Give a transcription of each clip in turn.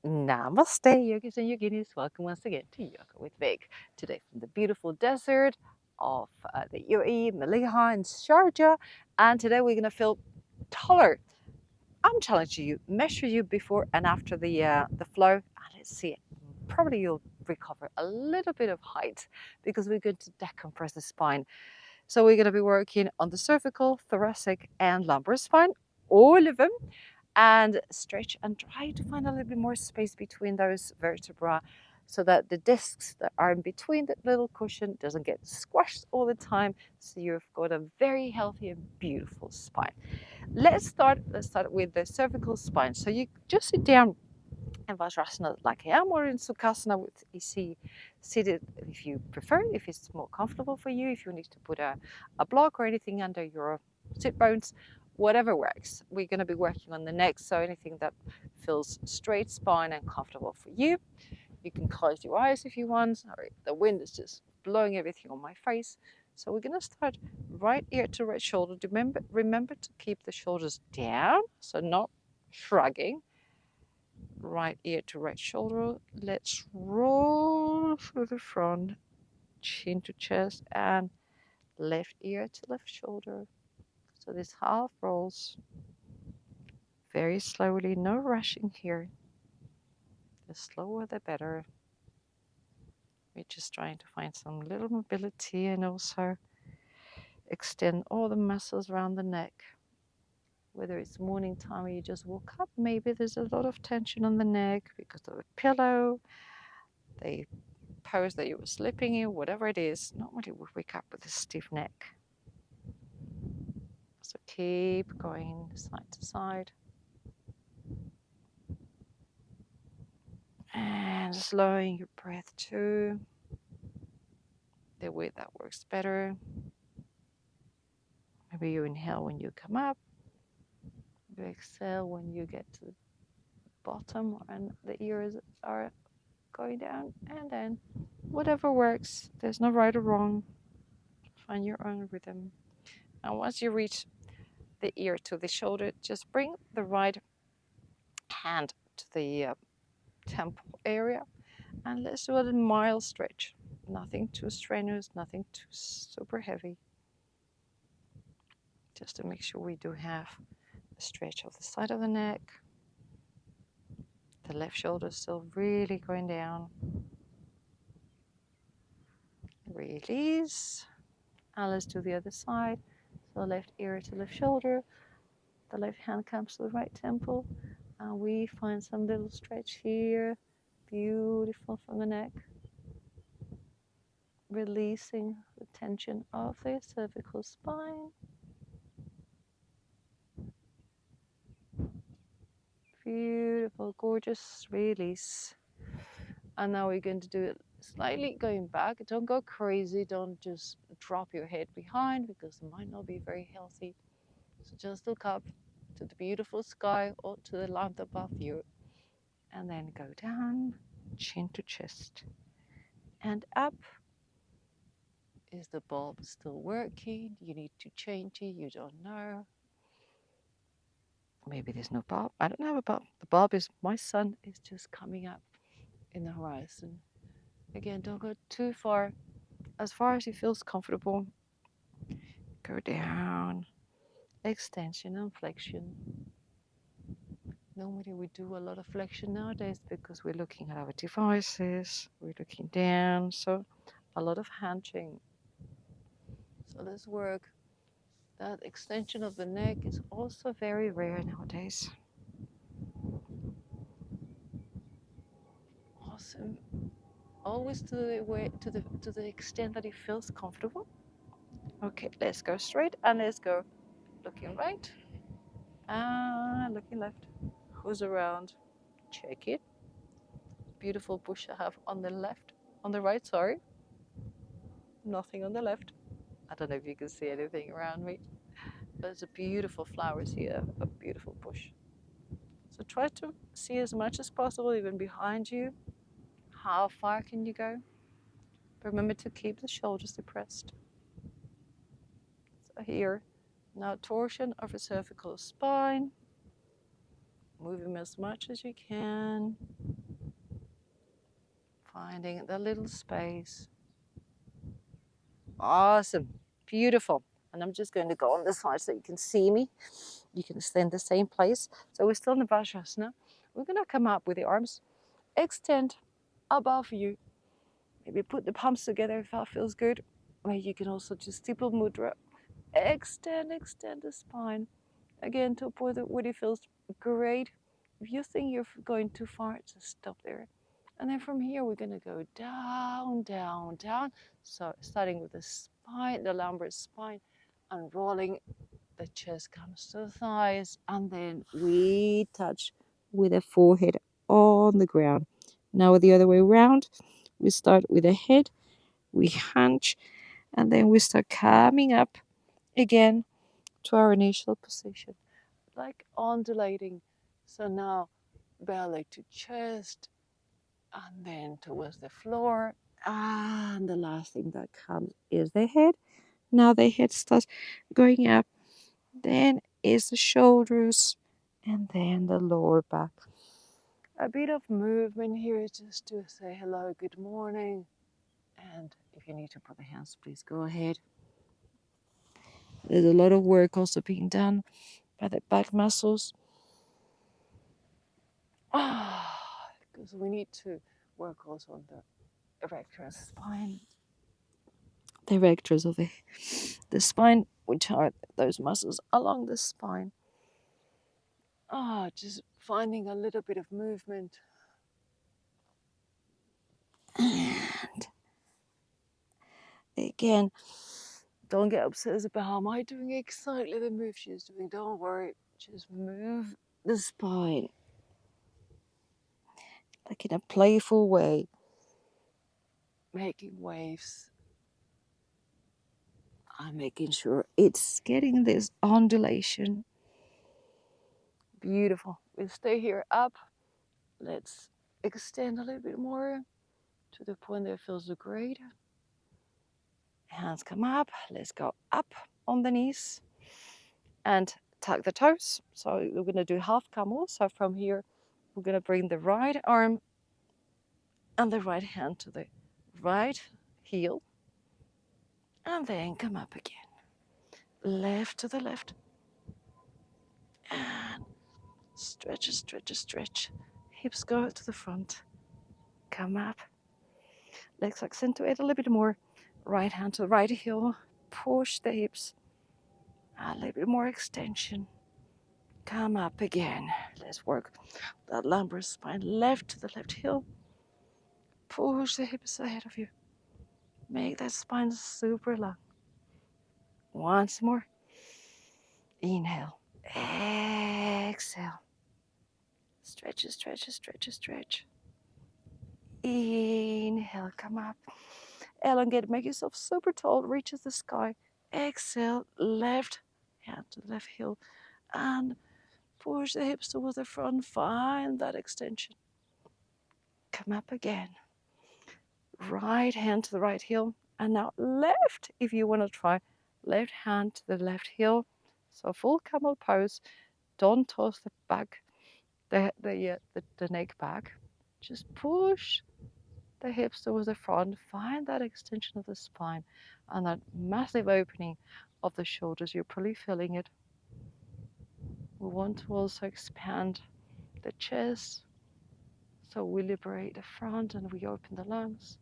Namaste, yogis and yoginis. Welcome once again to Yoga with Vig. Today from the beautiful desert of the UAE, Maliha and Sharjah. And today we're going to feel taller. I'm challenging you, measure you before and after the flow. And let's see it. Probably you'll recover a little bit of height because we're going to decompress the spine. So we're going to be working on the cervical, thoracic and lumbar spine, all of them, and stretch and try to find a little bit more space between those vertebrae so that the discs that are in between that little cushion doesn't get squashed all the time, so you've got a very healthy and beautiful spine. Let's start with the cervical spine. So you just sit down in Vajrasana like I am, or in Sukhasana with easy seated if you prefer, if it's more comfortable for you, if you need to put a block or anything under your sit bones, whatever works. We're going to be working on the neck, so anything that feels straight spine and comfortable for you. You can close your eyes if you want. Sorry, the wind is just blowing everything on my face. So we're going to start right ear to right shoulder. Remember to keep the shoulders down, so not shrugging. Right ear to right shoulder. Let's roll through the front, chin to chest, and left ear to left shoulder. So this half rolls very slowly, no rushing here. The slower the better. We're just trying to find some little mobility and also extend all the muscles around the neck. Whether it's morning time or you just woke up, maybe there's a lot of tension on the neck because of a pillow, the pose that you were sleeping in, whatever it is. Normally we wake up with a stiff neck. So keep going side to side. And slowing your breath too. The way that works better. Maybe you inhale when you come up. You exhale when you get to the bottom and the ears are going down. And then whatever works. There's no right or wrong. Find your own rhythm. And once you reach the ear to the shoulder, just bring the right hand to the temple area and let's do a mild stretch. Nothing too strenuous, nothing too super heavy. Just to make sure we do have a stretch of the side of the neck. The left shoulder is still really going down. Release. And let's do the other side. So left ear to left shoulder. The left hand comes to the right temple. And we find some little stretch here. Beautiful from the neck. Releasing the tension of the cervical spine. Beautiful, gorgeous release. And now we're going to do it slightly going back. Don't go crazy. Don't just drop your head behind because it might not be very healthy. So just look up to the beautiful sky or to the land above you. And then go down, chin to chest. And up. Is the bulb still working? You need to change it. You don't know. Maybe there's no bulb. I don't have a bulb. The bulb is my sun is just coming up in the horizon. Again, don't go too far. As far as it feels comfortable. Go down. Extension and flexion. Normally we do a lot of flexion nowadays because we're looking at our devices. We're looking down. So a lot of hunching. So let's work. That extension of the neck is also very rare nowadays. Awesome. Always to the extent that it feels comfortable. Okay, let's go straight and let's go looking right and looking left. Who's around? Check it. Beautiful bush I have on the left, on the right, sorry. Nothing on the left. I don't know if you can see anything around me. There's a beautiful flowers here, a beautiful bush. So try to see as much as possible, even behind you. How far can you go? Remember to keep the shoulders depressed. So here, now torsion of the cervical spine. Move him as much as you can. Finding the little space. Awesome. Beautiful. And I'm just going to go on this side so you can see me. You can stay in the same place. So we're still in the Vajrasana. We're going to come up with the arms. Extend above you. Maybe put the palms together if that feels good. Or you can also just steeple mudra. Extend the spine. Again, to a point where it feels great. If you think you're going too far, just stop there. And then from here, we're going to go down, down, down. So starting with the spine, the lumbar spine, and rolling the chest comes to the thighs. And then we touch with the forehead on the ground. Now the other way around, we start with the head, we hunch, and then we start coming up again to our initial position, like undulating. So now belly to chest, and then towards the floor. And the last thing that comes is the head. Now the head starts going up, then is the shoulders, and then the lower back. A bit of movement here just to say hello, good morning. And if you need to put the hands, please go ahead. There's a lot of work also being done by the back muscles. Because we need to work also on the erector spine. The erectors of the spine, which are those muscles along the spine. Just finding a little bit of movement. And again, don't get obsessed about how am I doing exactly the move she's doing. Don't worry, just move the spine like in a playful way, making waves. I'm making sure it's getting this undulation. Beautiful. We'll stay here up. Let's extend a little bit more to the point that feels great. Hands come up. Let's go up on the knees and tuck the toes. So we're going to do half camel. So from here, we're going to bring the right arm and the right hand to the right heel. And then come up again. Left to the left. And stretch, stretch, stretch. Hips go to the front. Come up. Let's accentuate a little bit more. Right hand to the right heel. Push the hips. A little bit more extension. Come up again. Let's work that lumbar spine. Left to the left heel. Push the hips ahead of you. Make that spine super long. Once more. Inhale. Exhale. Stretch, stretch, stretch, stretch. Inhale, come up. Elongate, make yourself super tall, reaches the sky. Exhale, left hand to the left heel. And push the hips towards the front. Find that extension. Come up again. Right hand to the right heel. And now left, if you want to try. Left hand to the left heel. So full camel pose. Don't toss the back, the neck back. Just push the hips towards the front. Find that extension of the spine and that massive opening of the shoulders. You're probably feeling it. We want to also expand the chest. So we liberate the front and we open the lungs.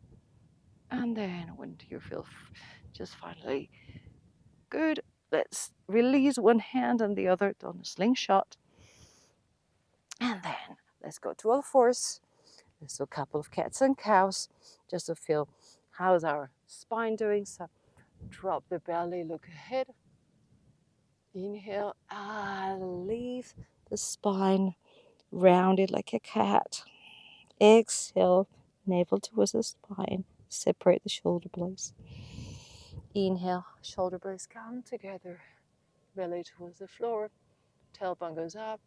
And then when you feel just finally good, let's release one hand and the other on a slingshot. And then let's go to all fours. Let's do a couple of cats and cows just to feel how's our spine doing. So drop the belly, look ahead. Inhale and leave the spine rounded like a cat. Exhale, navel towards the spine. Separate the shoulder blades. Inhale, shoulder blades come together. Belly towards the floor. Tailbone goes up.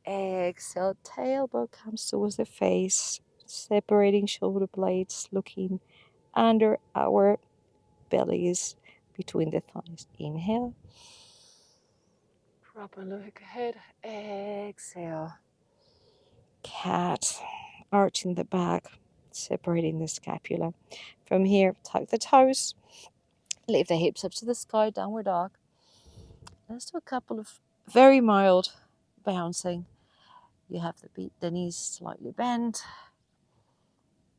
Exhale, tailbone comes towards the face. Separating shoulder blades, looking under our bellies between the thighs. Inhale. Drop and look ahead. Exhale. cat, arching the back, separating the scapula. From here, tuck the toes, lift the hips up to the sky, downward dog. Let's do a couple of very mild bouncing. You have the knees slightly bent,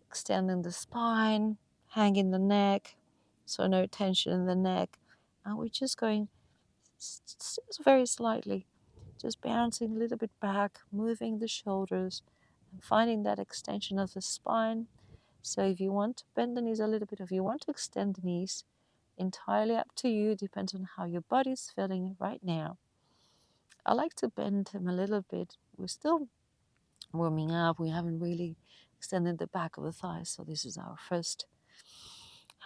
extending the spine, hanging the neck, so no tension in the neck. And we're just going very slightly, just bouncing a little bit back, moving the shoulders, and finding that extension of the spine. So if you want to bend the knees a little bit, if you want to extend the knees, entirely up to you, depends on how your body's feeling right now. I like to bend them a little bit. We're still warming up. We haven't really extended the back of the thighs, so this is our first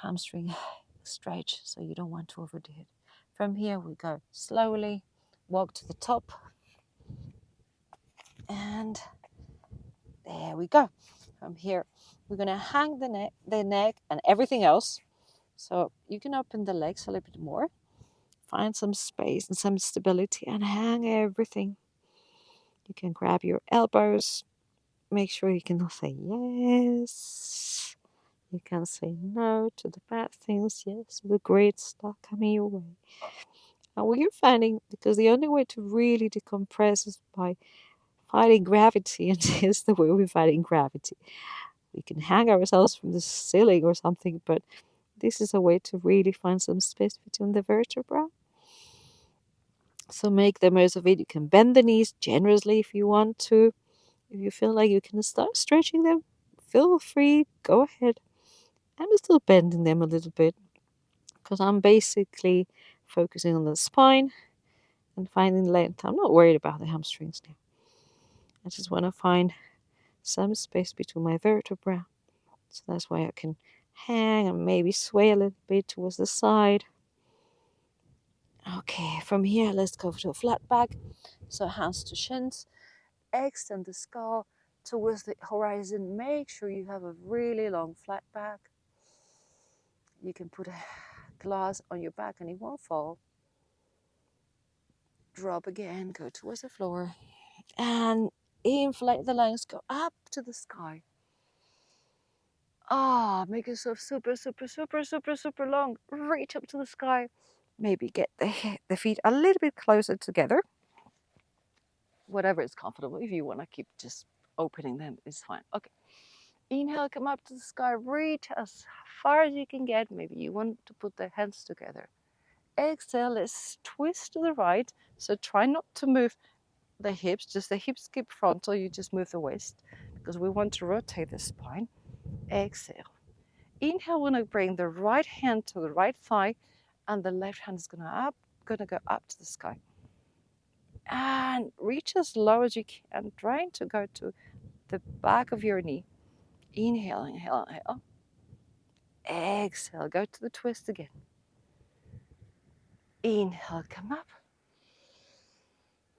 hamstring stretch, so you don't want to overdo it. From here we go slowly, walk to the top, and there we go. From here we're going to hang the neck and everything else, so you can open the legs a little bit more, find some space and some stability, and hang everything. You can grab your elbows, make sure you can say yes, you can say no to the bad things, yes to the great stuff coming your way. And what you're finding, because the only way to really decompress is by fighting gravity, and this is the way we're fighting gravity. We can hang ourselves from the ceiling or something, but this is a way to really find some space between the vertebrae. So make the most of it. You can bend the knees generously if you want to. If you feel like you can start stretching them, feel free, go ahead. I'm still bending them a little bit because I'm basically focusing on the spine and finding length. I'm not worried about the hamstrings now. I just want to find some space between my vertebrae. So that's why I can hang and maybe sway a little bit towards the side. Okay, from here, let's go to a flat back. So hands to shins, extend the skull towards the horizon. Make sure you have a really long flat back. You can put a glass on your back and it won't fall. Drop again, go towards the floor. And inflate the lungs, go up to the sky. Make yourself super, super, super, super, super long. Reach up to the sky. Maybe get the feet a little bit closer together. Whatever is comfortable. If you want to keep just opening them, it's fine. Okay. Inhale, come up to the sky. Reach as far as you can get. Maybe you want to put the hands together. Exhale, let's twist to the right. So try not to move the hips, just the hips keep frontal. You just move the waist because we want to rotate the spine. Exhale. Inhale, we're going to bring the right hand to the right thigh, and the left hand is going to go up to the sky. And reach as low as you can, trying to go to the back of your knee. Inhale, inhale, inhale. Exhale, go to the twist again. Inhale, come up.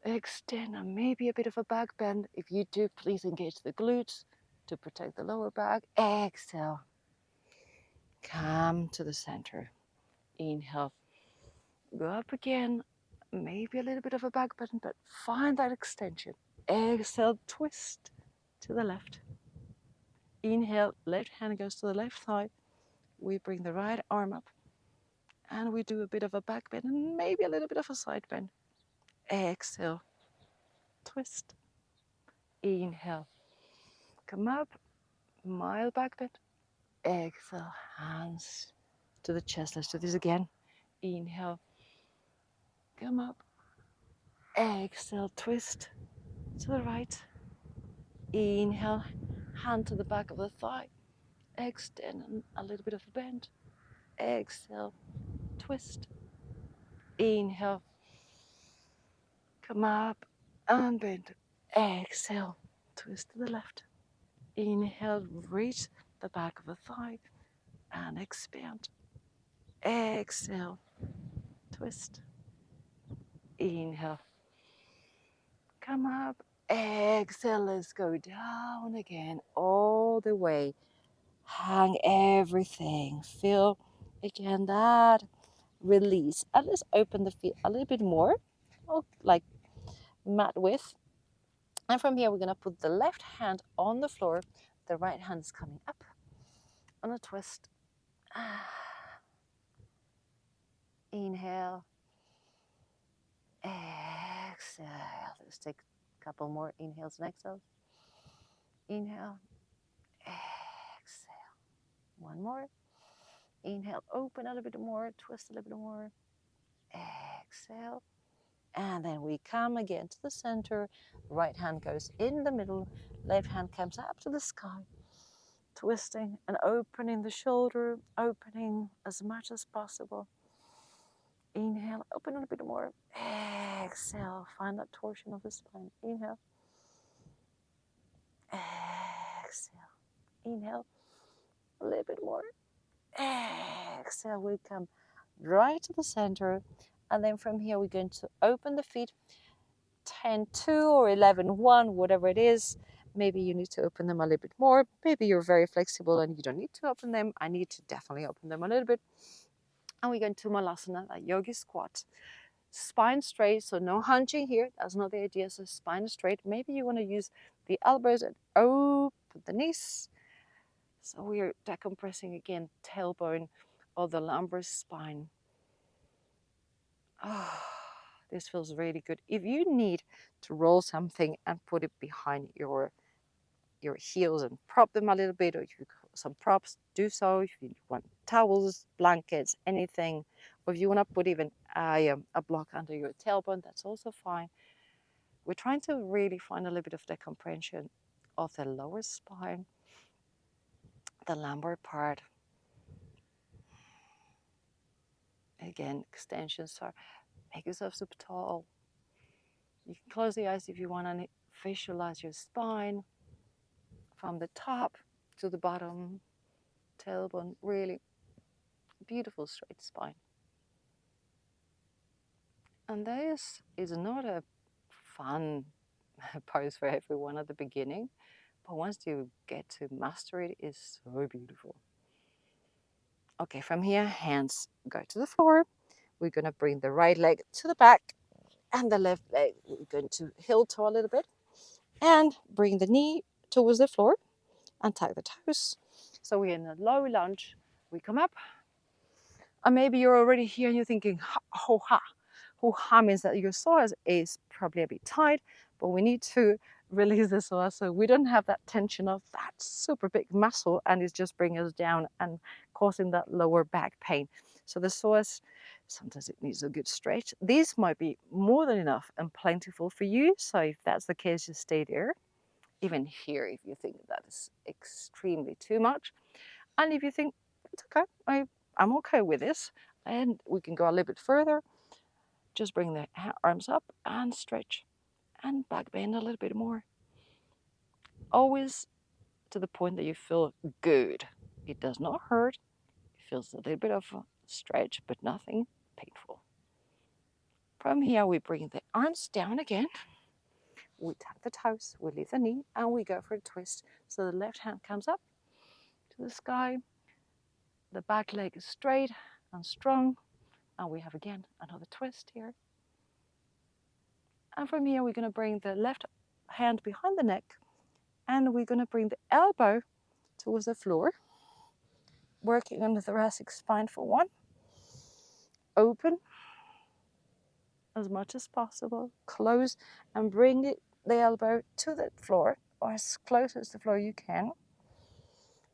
Extend, and maybe a bit of a back bend. If you do, please engage the glutes to protect the lower back. Exhale. Come to the center. Inhale. Go up again. Maybe a little bit of a back bend, but find that extension. Exhale, twist to the left. Inhale, left hand goes to the left thigh. We bring the right arm up. And we do a bit of a back bend and maybe a little bit of a side bend. Exhale, twist. Inhale. Come up, mild back bend. Exhale, hands to the chest. Let's do this again. Inhale, come up. Exhale, twist to the right. Inhale, hand to the back of the thigh. Extend and a little bit of a bend. Exhale, twist. Inhale, come up and bend. Exhale, twist to the left. Inhale, reach the back of the thigh and expand. Exhale, twist. Inhale, come up. Exhale, let's go down again, all the way. Hang everything. Feel again that release. And let's open the feet a little bit more, like mat width. And from here, we're going to put the left hand on the floor. The right hand is coming up on a twist. Inhale. Exhale. Let's take a couple more inhales and exhales. Inhale. Exhale. One more. Inhale. Open a little bit more. Twist a little bit more. Exhale. And then we come again to the center. Right hand goes in the middle. Left hand comes up to the sky. Twisting and opening the shoulder. Opening as much as possible. Inhale. Open a little bit more. Exhale. Find that torsion of the spine. Inhale. Exhale. Inhale. A little bit more. Exhale. We come right to the center. And then from here, we're going to open the feet 10-2 or 11-1, whatever it is. Maybe you need to open them a little bit more. Maybe you're very flexible and you don't need to open them. I need to definitely open them a little bit. And we're going to Malasana, a yogi squat. Spine straight, so no hunching here. That's not the idea. So spine straight. Maybe you want to use the elbows and open the knees. So we're decompressing again, tailbone or the lumbar spine. This feels really good. If you need to roll something and put it behind your heels and prop them a little bit, or if you some props, do so. If you want towels, blankets, anything, or if you want to put even a block under your tailbone, that's also fine. We're trying to really find a little bit of decompression of the lower spine, the lumbar part. Again, extensions are make yourself super tall. You can close the eyes if you want to visualize your spine from the top to the bottom, tailbone, really beautiful straight spine. And this is not a fun pose for everyone at the beginning, but once you get to master it, it's so beautiful. Okay, from here, hands go to the floor. We're going to bring the right leg to the back and the left leg, we're going to heel toe a little bit and bring the knee towards the floor and tuck the toes. So we're in a low lunge. We come up. And maybe you're already here and you're thinking, ho-ha. Ho-ha means that your psoas is probably a bit tight, but we need to release the psoas so we don't have that tension of that super big muscle and it's just bringing us down and causing that lower back pain. So the psoas, sometimes it needs a good stretch. These might be more than enough and plentiful for you. So if that's the case, just stay there. Even here, if you think that is extremely too much. And if you think, it's okay, I'm okay with this, and we can go a little bit further. Just bring the arms up and stretch and back bend a little bit more. Always to the point that you feel good. It does not hurt. It feels a little bit of a stretch, but nothing painful. From here, we bring the arms down again. We tuck the toes, we lift the knee, and we go for a twist. So the left hand comes up to the sky. The back leg is straight and strong. And we have again another twist here. And from here, we're going to bring the left hand behind the neck and we're going to bring the elbow towards the floor, working on the thoracic spine for one. Open as much as possible, close and bring the elbow to the floor or as close as the floor you can.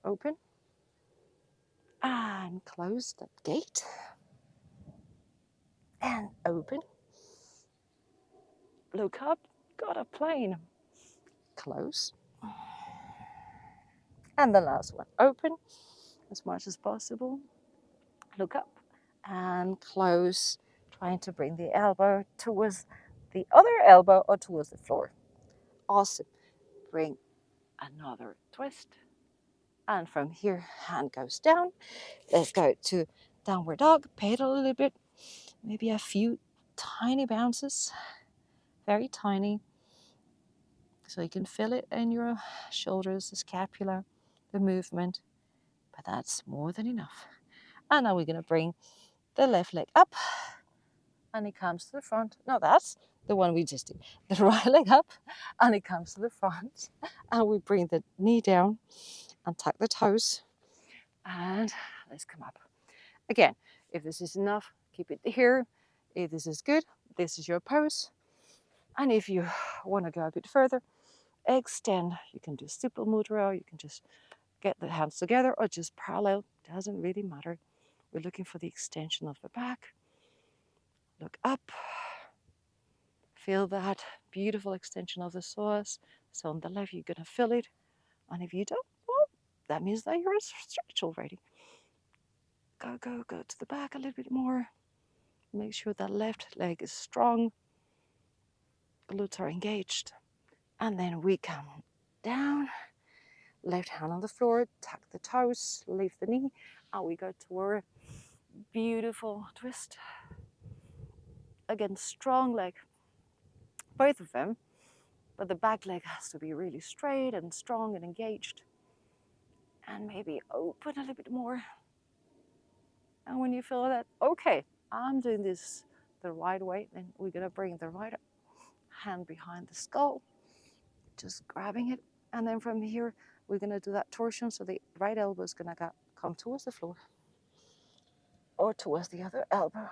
Open and close that gate and open. Look up, got a plane. Close. And the last one, open as much as possible. Look up and close, trying to bring the elbow towards the other elbow or towards the floor. Awesome. Bring another twist. And from here, hand goes down. Let's go to downward dog. Pedal a little bit. Maybe a few tiny bounces. Very tiny. So you can feel it in your shoulders, the scapula, the movement. But that's more than enough. And now we're going to bring the left leg up. And it comes to the front. Now that's the one we just did. The right leg up, and it comes to the front, and we bring the knee down and tuck the toes, and let's come up. Again, if this is enough, keep it here. If this is good, this is your pose. And if you want to go a bit further, extend. You can do simple mudra, you can just get the hands together or just parallel. Doesn't really matter. We're looking for the extension of the back. Look up. Feel that beautiful extension of the psoas. So on the left, you're going to feel it. And if you don't, well, that means that you're stretched already. Go to the back a little bit more. Make sure that left leg is strong. Glutes are engaged. And then we come down. Left hand on the floor, tuck the toes, lift the knee, and we go to our beautiful twist. Again, strong leg, both of them, but the back leg has to be really straight and strong and engaged. And maybe open a little bit more. And when you feel that, okay, I'm doing this the right way, then we're gonna bring the right hand behind the skull, just grabbing it. And then from here, we're gonna do that torsion, so the right elbow is gonna come towards the floor or towards the other elbow.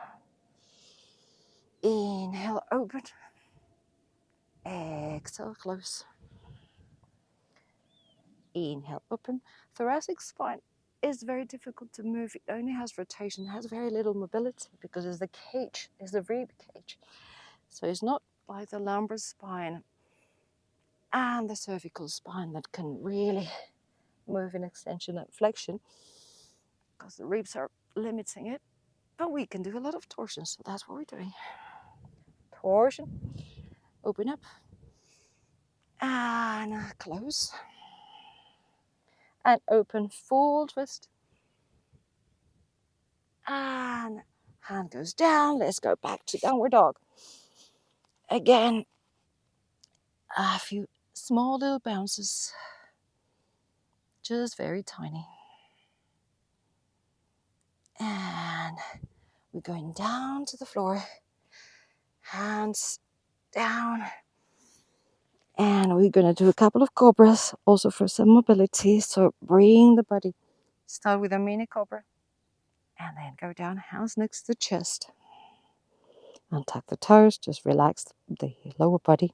Inhale, open. Exhale, close. Inhale, open. Thoracic spine is very difficult to move. It only has rotation, has very little mobility because it's the cage, it's the rib cage. So it's not like the lumbar spine and the cervical spine that can really move in extension and flexion because the ribs are limiting it. But we can do a lot of torsion, so that's what we're doing. Torsion, open up, and close. And open, full twist. And hand goes down. Let's go back to downward dog. Again, a few small little bounces, just very tiny. And we're going down to the floor, hands down. And we're going to do a couple of cobras also for some mobility. So bring the body, start with a mini cobra, and then go down, hands next to the chest. And tuck the toes, just relax the lower body.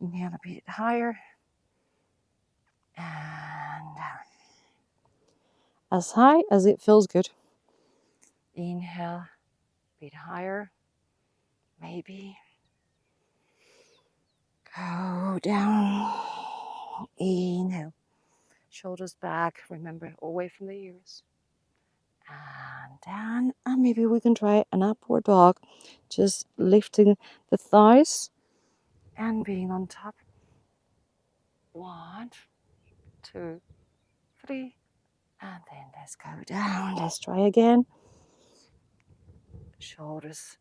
Inhale a bit higher. And down. As high as it feels good. Inhale, a bit higher. Maybe. Go down. Inhale. Shoulders back. Remember, away from the ears. And down. And maybe we can try an upward dog. Just lifting the thighs and being on top. 1, 2, 3. And then let's go down. Let's try again. Shoulders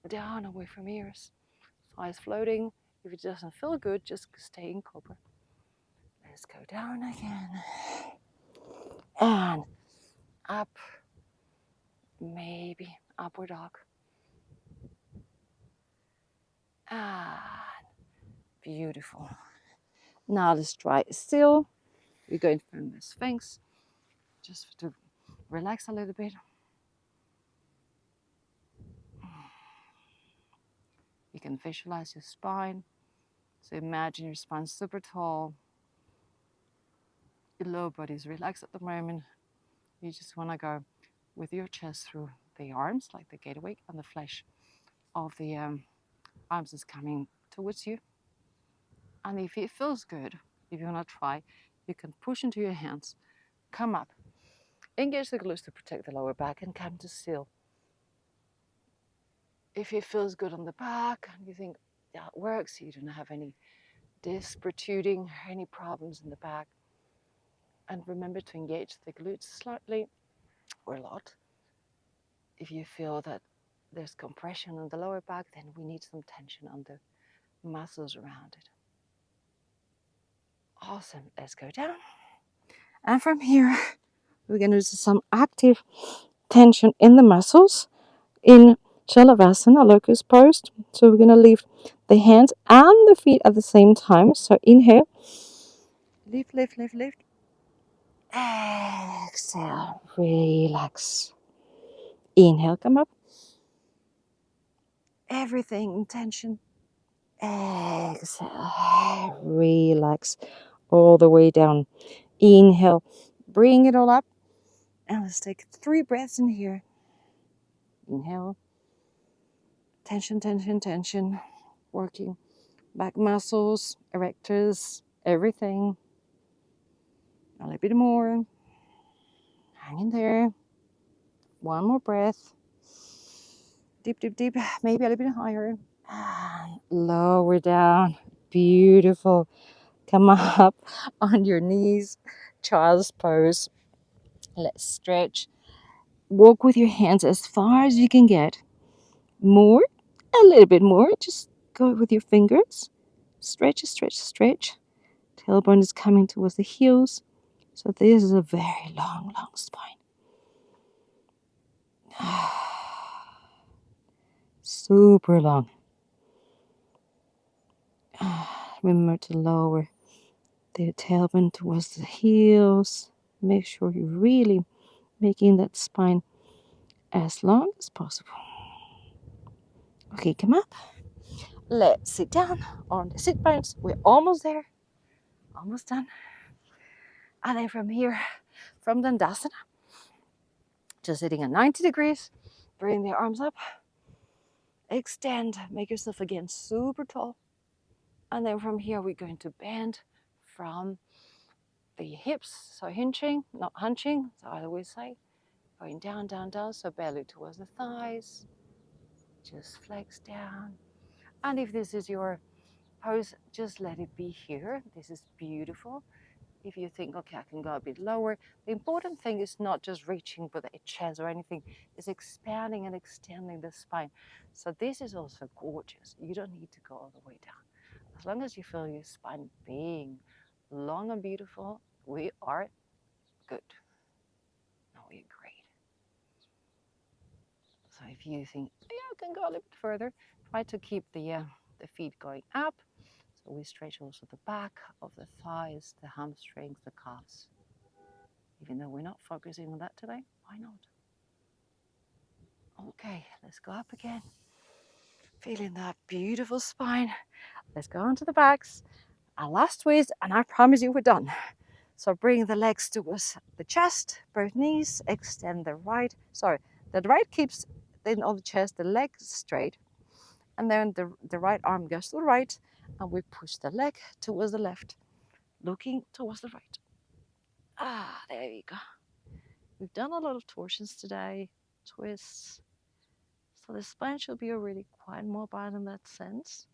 down, away from ears. Thighs floating. If it doesn't feel good, just stay in cobra. Let's go down again. And up. Maybe upward dog. And beautiful. Now let's try still. We're going from the Sphinx. Just to relax a little bit. You can visualize your spine. So imagine your spine super tall. Your lower body is relaxed at the moment. You just want to go with your chest through the arms, like the gateway, and the flesh of the arms is coming towards you. And if it feels good, if you want to try, you can push into your hands, come up, engage the glutes to protect the lower back, and come to still. If it feels good on the back, and you think that works, you don't have any disc protruding or any problems in the back, and remember to engage the glutes slightly or a lot. If you feel that there's compression on the lower back, then we need some tension on the muscles around it. Awesome. Let's go down. And from here, we're going to do some active tension in the muscles in Chalavasana, locust pose. So we're going to lift the hands and the feet at the same time. So inhale. Lift, lift, lift, lift. Exhale. Relax. Inhale, come up. Everything in tension. Exhale. Relax. All the way down. Inhale. Bring it all up. And let's take 3 breaths in here. Inhale. Tension, tension, tension. Working back muscles, erectors, everything. A little bit more. Hang in there. One more breath. Deep, deep, deep. Maybe a little bit higher. And lower down. Beautiful. Come up on your knees. Child's pose. Let's stretch. Walk with your hands as far as you can get. More. A little bit more. Just go with your fingers. Stretch, stretch, stretch. Tailbone is coming towards the heels. So this is a very long, long spine. Super long. Remember to lower the tailbone towards the heels. Make sure you're really making that spine as long as possible. Okay, come up. Let's sit down on the sit bones. We're almost there. Almost done. And then from here, from Dandasana, just sitting at 90 degrees. Bring the arms up. Extend. Make yourself again super tall. And then from here, we're going to bend from the hips. So hinging, not hunching. So I always say, going down, down, down. So belly towards the thighs. Just flex down. And if this is your pose, just let it be here. This is beautiful. If you think, okay, I can go a bit lower, the important thing is not just reaching for the chest or anything, it's expanding and extending the spine. So this is also gorgeous. You don't need to go all the way down. As long as you feel your spine being long and beautiful, we are good. No, we're great. So if you think, yeah, I can go a little bit further, try to keep the feet going up. So we stretch also the back of the thighs, the hamstrings, the calves. Even though we're not focusing on that today, why not? Okay, let's go up again. Feeling that beautiful spine. Let's go onto the backs. Our last twist, and I promise you we're done. So bring the legs towards the chest, both knees, extend the right keeps then on the chest, the leg straight, and then the right arm goes to the right, and we push the leg towards the left, looking towards the right. There you go. We've done a lot of torsions today, twists. So the spine should be already quite mobile in that sense,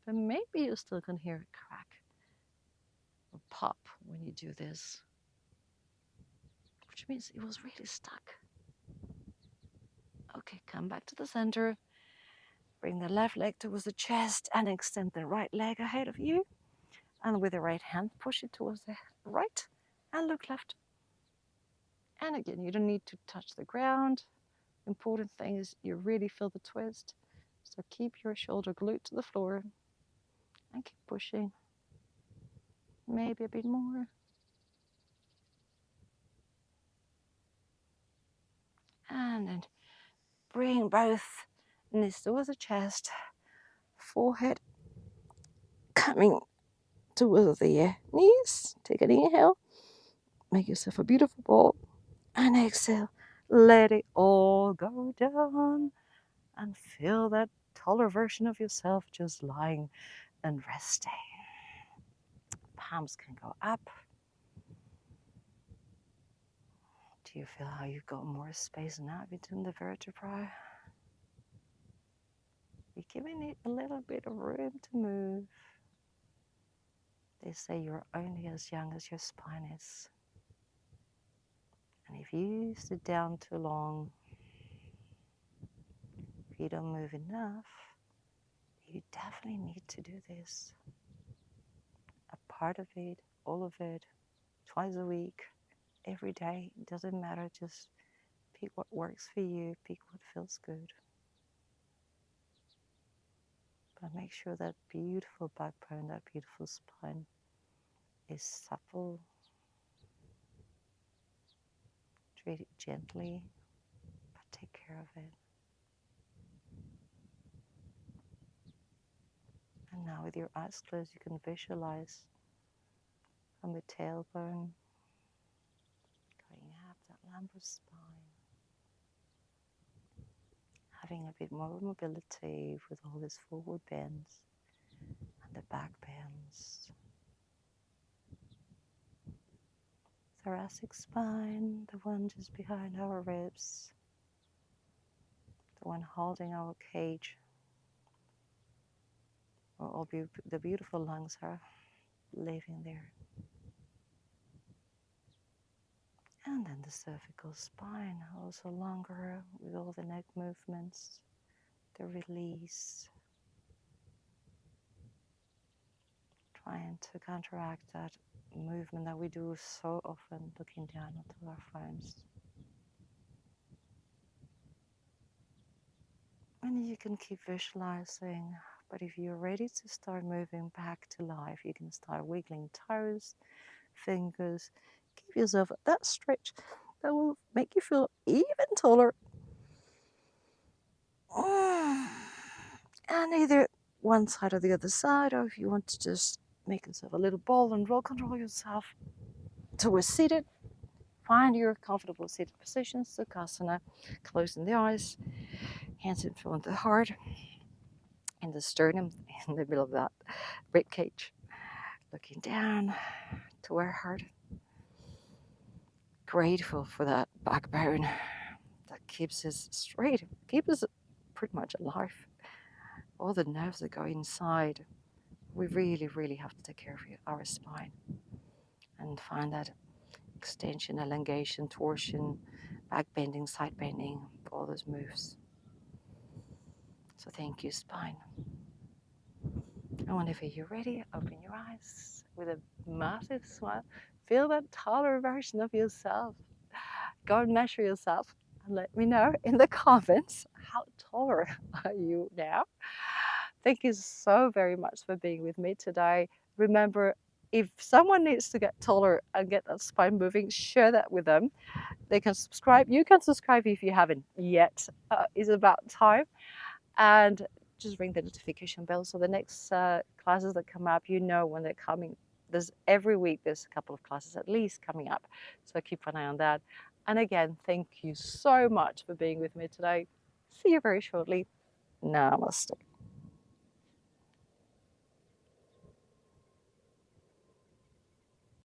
but maybe you still can hear a crack or pop when you do this, which means it was really stuck. Okay, come back to the center. Bring the left leg towards the chest and extend the right leg ahead of you. And with the right hand, push it towards the right and look left. And again, you don't need to touch the ground. Important thing is you really feel the twist. So keep your shoulder glued to the floor and keep pushing. Maybe a bit more. And then bring both knees towards the chest, forehead coming towards the knees. Take an inhale. Make yourself a beautiful ball. And exhale. Let it all go down. And feel that taller version of yourself just lying and resting. Palms can go up. Do you feel how you've got more space now between the vertebrae? You're giving it a little bit of room to move. They say you're only as young as your spine is. And if you sit down too long, if you don't move enough, you definitely need to do this. A part of it, all of it, twice a week, every day. It doesn't matter, just pick what works for you, pick what feels good. And make sure that beautiful backbone, that beautiful spine is supple. Treat it gently, but take care of it. And now with your eyes closed, you can visualize from the tailbone going up that lumbar spine, having a bit more mobility with all these forward bends and the back bends. Thoracic spine, the one just behind our ribs, the one holding our cage, where all the beautiful lungs are living there. And then the cervical spine, also longer with all the neck movements, the release, trying to counteract that movement that we do so often, looking down onto our phones. And you can keep visualizing, but if you're ready to start moving back to life, you can start wiggling toes, fingers. Give yourself that stretch that will make you feel even taller. And either one side or the other side, or if you want to just make yourself a little ball and roll, control yourself towards seated. Find your comfortable seated position, Sukhasana, closing the eyes, hands in front of the heart, in the sternum, in the middle of that rib cage, looking down to our heart. Grateful for that backbone that keeps us straight, keeps us pretty much alive. All the nerves that go inside, we really, really have to take care of our spine and find that extension, elongation, torsion, back bending, side bending, all those moves. So thank you, spine. And whenever you're ready, open your eyes with a massive smile. Feel that taller version of yourself. Go and measure yourself and let me know in the comments how taller are you now. Thank you so very much for being with me today. Remember, if someone needs to get taller and get that spine moving, share that with them. They can subscribe. You can subscribe if you haven't yet. It's about time. And just ring the notification bell so the next classes that come up, you know when they're coming. Every week there's a couple of classes at least coming up. So keep an eye on that. And again, thank you so much for being with me today. See you very shortly. Namaste.